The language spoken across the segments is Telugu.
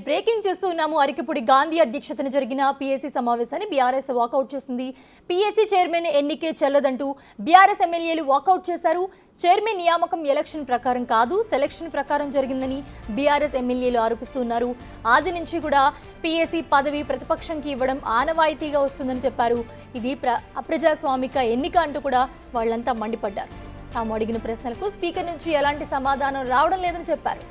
బ్రేకింగ్ చేస్తున్నాము. అరికపూడి గాంధీ అధ్యక్షతన జరిగిన పీఏసీ సమావేశాన్ని బీఆర్ఎస్ వాకౌట్ చేసింది. పీఏసీ చైర్మన్ ఎన్నికే చెల్లదంటూ బీఆర్ఎస్ ఎమ్మెల్యేలు వాకౌట్ చేశారు. చైర్మన్ నియామకం ఎలక్షన్ ప్రకారం కాదు, సెలక్షన్ ప్రకారం జరిగిందని బీఆర్ఎస్ ఎమ్మెల్యేలు ఆరోపిస్తున్నారు. ఆది నుంచి కూడా పీఏసీ పదవి ప్రతిపక్షంకి ఇవ్వడం ఆనవాయితీగా వస్తుందని చెప్పారు. ఇది అప్రజాస్వామిక ఎన్నిక అంటూ కూడా వాళ్ళంతా మండిపడ్డారు. తాము అడిగిన ప్రశ్నలకు స్పీకర్ నుంచి ఎలాంటి సమాధానం రావడం లేదని చెప్పారు.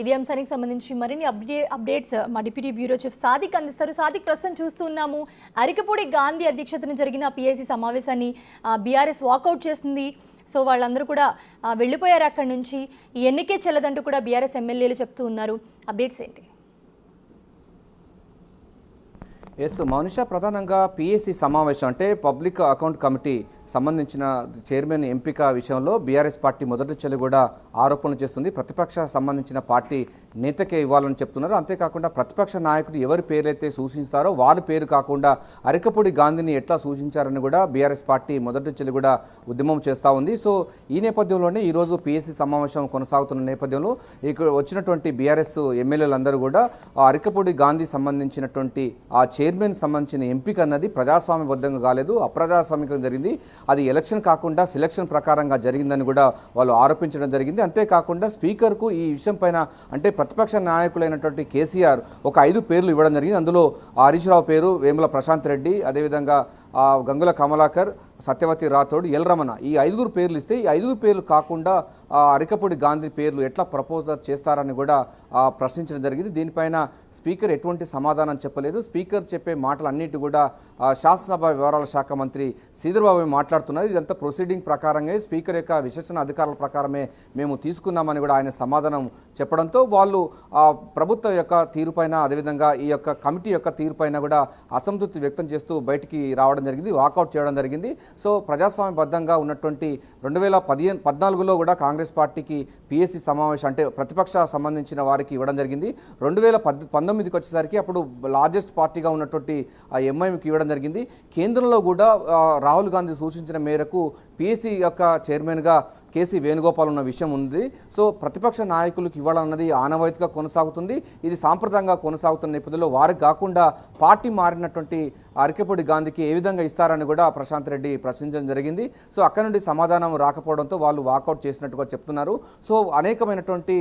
ఇదే అంశానికి సంబంధించి మరిన్ని అప్డేట్స్ మా డిప్యూటీ బ్యూరో చీఫ్ సాదిక్ అందిస్తారు. సాదిక్, ప్రస్తుతం చూస్తున్నాము అరికపూడి గాంధీ అధ్యక్షతన జరిగిన పీఏసీ సమావేశాన్ని బీఆర్ఎస్ వాకౌట్ చేస్తుంది. సో వాళ్ళందరూ కూడా వెళ్ళిపోయారు అక్కడి నుంచి. ఈ ఎన్నికే చెల్లదంటూ కూడా బీఆర్ఎస్ ఎమ్మెల్యేలు చెప్తూ ఉన్నారు. అప్డేట్స్ ఏంటి? ఎస్ మౌనిష, ప్రధానంగా పీఏసీ సమావేశం అంటే పబ్లిక్ అకౌంట్ కమిటీ సంబంధించిన చైర్మన్ ఎంపిక విషయంలో బీఆర్ఎస్ పార్టీ మొదటి చెల్లి కూడా ఆరోపణలు చేస్తుంది. ప్రతిపక్ష సంబంధించిన పార్టీ నేతకే ఇవ్వాలని చెప్తున్నారు. అంతేకాకుండా ప్రతిపక్ష నాయకుడు ఎవరి పేరైతే సూచించారో వారి పేరు కాకుండా అరికపూడి గాంధీని ఎట్లా సూచించారని కూడా బీఆర్ఎస్ పార్టీ మొదటి చెల్లి కూడా ఉద్యమం చేస్తూ ఉంది. సో ఈ నేపథ్యంలోనే ఈరోజు పీఏసీ సమావేశం కొనసాగుతున్న నేపథ్యంలో ఇక్కడ వచ్చినటువంటి బీఆర్ఎస్ ఎమ్మెల్యేలందరూ కూడా అరికపూడి గాంధీ సంబంధించినటువంటి ఆ చైర్మన్ సంబంధించిన ఎంపిక అన్నది ప్రజాస్వామ్యబద్ధంగా కాలేదు, అప్రజాస్వామికంగా జరిగింది. అది ఎలక్షన్ కాకుండా సెలక్షన్ ప్రకారంగా జరిగిందని కూడా వాళ్ళు ఆరోపించడం జరిగింది. అంతేకాకుండా స్పీకర్కు ఈ విషయం పైన అంటే ప్రతిపక్ష నాయకులైనటువంటి కేసీఆర్ ఒక 5 పేర్లు ఇవ్వడం జరిగింది. అందులో హరీష్ రావు పేరు, వేముల ప్రశాంత్ రెడ్డి, అదేవిధంగా గంగుల కమలాకర్, సత్యవతి రాథోడ్, ఎల్ రమణ, ఈ 5 పేర్లు ఇస్తే ఈ 5 పేర్లు కాకుండా అరికపూడి గాంధీ పేర్లు ఎట్లా ప్రపోజల్ చేస్తారని కూడా ప్రశ్నించడం జరిగింది. దీనిపైన స్పీకర్ ఎటువంటి సమాధానం చెప్పలేదు. స్పీకర్ చెప్పే మాటలన్నిటి కూడా శాసనసభ వ్యవహారాల శాఖ మంత్రి శ్రీధర్బాబు మాట్లాడుతున్నారు. ఇదంతా ప్రొసీడింగ్ ప్రకారంగా స్పీకర్ యొక్క విశేషణ అధికారుల ప్రకారమే మేము తీసుకున్నామని కూడా ఆయన సమాధానం చెప్పడంతో వాళ్ళు ప్రభుత్వ యొక్క తీరుపైన, అదేవిధంగా ఈ యొక్క కమిటీ యొక్క తీరుపైన కూడా అసంతృప్తి వ్యక్తం చేస్తూ బయటికి రావడం జరిగింది, వాకౌట్ చేయడం జరిగింది. సో ప్రజాస్వామ్యబద్ధంగా ఉన్నటువంటి 2014లో కూడా కాంగ్రెస్ పార్టీకి పీఏసీ సమావేశం అంటే ప్రతిపక్ష సంబంధించిన వారికి ఇవ్వడం జరిగింది. 2019కి వచ్చేసరికి అప్పుడు లార్జెస్ట్ పార్టీగా ఉన్నటువంటి ఎంఐఎంకి ఇవ్వడం జరిగింది. కేంద్రంలో కూడా రాహుల్ గాంధీ సూచించిన మేరకు పీఏసీ యొక్క చైర్మన్గా కేసీ వేణుగోపాల్ ఉన్న విషయం ఉంది. సో ప్రతిపక్ష నాయకులకు ఇవ్వాలన్నది ఆనవాయితీగా కొనసాగుతుంది. ఇది సాంప్రదాయంగా కొనసాగుతున్న నేపథ్యంలో వారికి కాకుండా పార్టీ మారినటువంటి అరికపూడి గాంధీకి ఏ విధంగా ఇస్తారని కూడా ప్రశాంత్ రెడ్డి ప్రశ్నించడం జరిగింది. సో అక్కడ నుండి సమాధానం రాకపోవడంతో వాళ్ళు వాకౌట్ చేసినట్టుగా చెప్తున్నారు. సో అనేకమైనటువంటి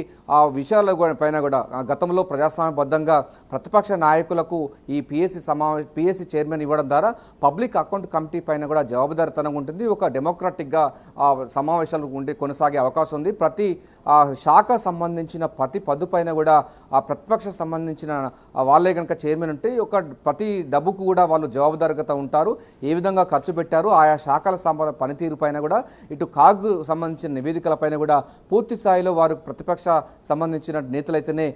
విషయాల పైన కూడా గతంలో ప్రజాస్వామ్యబద్ధంగా ప్రతిపక్ష నాయకులకు ఈ పీఏసీ చైర్మన్ ఇవ్వడం ద్వారా పబ్లిక్ అకౌంట్ కమిటీ పైన కూడా జవాబుదారీతనం ఉంటుంది. ఒక డెమోక్రాటిక్గా సమావేశాలు కొనసాగే అవకాశం ఉంది. ప్రతి శాఖ సంబంధించిన ప్రతి పైన కూడా ఆ ప్రతిపక్ష సంబంధించిన వాళ్ళే కనుక చైర్మన్ ఉంటే ఒక ప్రతి డబ్బుకు కూడా వాళ్ళు జవాబుదారీగా ఉంటారు. ఏ విధంగా ఖర్చు పెట్టారు, ఆయా శాఖల పనితీరు పైన కూడా, ఇటు కాగ్ సంబంధించిన నివేదికలపైన కూడా పూర్తి స్థాయిలో వారు ప్రతిపక్ష సంబంధించిన నేతలైతేనే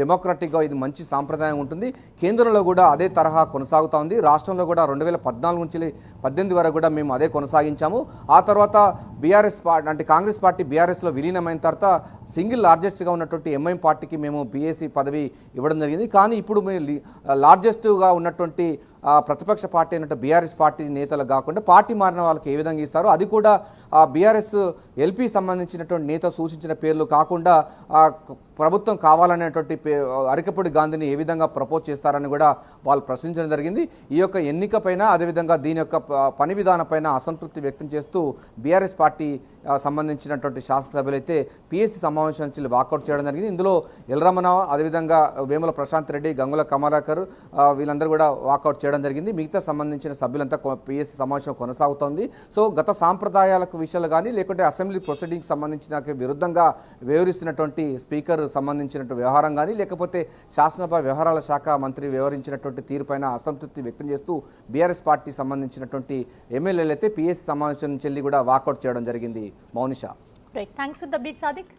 డెమోక్రాటిక్గా ఇది మంచి సాంప్రదాయం ఉంటుంది. కేంద్రంలో కూడా అదే తరహా కొనసాగుతూ ఉంది. రాష్ట్రంలో కూడా 2014 నుంచి 18 వరకు కూడా మేము అదే కొనసాగించాము. ఆ తర్వాత బీఆర్ఎస్ అంటే కాంగ్రెస్ పార్టీ బీఆర్ఎస్లో విలీనమైన తర్వాత సింగిల్ లార్జెస్ట్గా ఉన్నటువంటి ఎంఐఎం పార్టీకి మేము పీఏసీ పదవి ఇవ్వడం జరిగింది. కానీ ఇప్పుడు లార్జెస్ట్గా ఉన్నటువంటి ప్రతిపక్ష పార్టీ అయినట్టు బీఆర్ఎస్ పార్టీ నేతలు కాకుండా పార్టీ మారిన వాళ్ళకి ఏ విధంగా ఇస్తారో అది కూడా బీఆర్ఎస్ ఎల్పీ సంబంధించినటువంటి నేత సూచించిన పేర్లు కాకుండా ప్రభుత్వం కావాలనేటువంటి అరికపూడి గాంధీని ఏ విధంగా ప్రపోజ్ చేస్తారని కూడా వాళ్ళు ప్రశ్నించడం జరిగింది. ఈ యొక్క ఎన్నిక పైన, అదేవిధంగా దీని యొక్క పని విధానపైన అసంతృప్తి వ్యక్తం చేస్తూ బీఆర్ఎస్ పార్టీ సంబంధించినటువంటి శాసనసభ్యులు అయితే పీఏసీ సమావేశం నుంచి వాకౌట్ చేయడం జరిగింది. ఇందులో ఎల్ రమణ, అదేవిధంగా వేముల ప్రశాంత్ రెడ్డి, గంగుల కమలాకర్ వీళ్ళందరూ కూడా వాకౌట్ చేయడం జరిగింది. మిగతా సంబంధించిన సభ్యులంతా పీఏసీ సమావేశం కొనసాగుతోంది. సో గత సాంప్రదాయాలకు విషయాలు కానీ లేకుంటే అసెంబ్లీ ప్రొసీడింగ్కి సంబంధించిన విరుద్ధంగా వ్యవహరిస్తున్నటువంటి స్పీకర్ సంబంధించినటువంటి వ్యవహారం కానీ లేకపోతే శాసనసభ వ్యవహారాల శాఖ మంత్రి వ్యవహరించినటువంటి తీరుపైన అసంతృప్తి వ్యక్తం చేస్తూ బీఆర్ఎస్ పార్టీ సంబంధించినటువంటి ఎమ్మెల్యేలు అయితే పీఏసీ సమావేశం నుంచి కూడా వాకౌట్ చేయడం జరిగింది. Mounisha, right, thanks for the update Sadiq.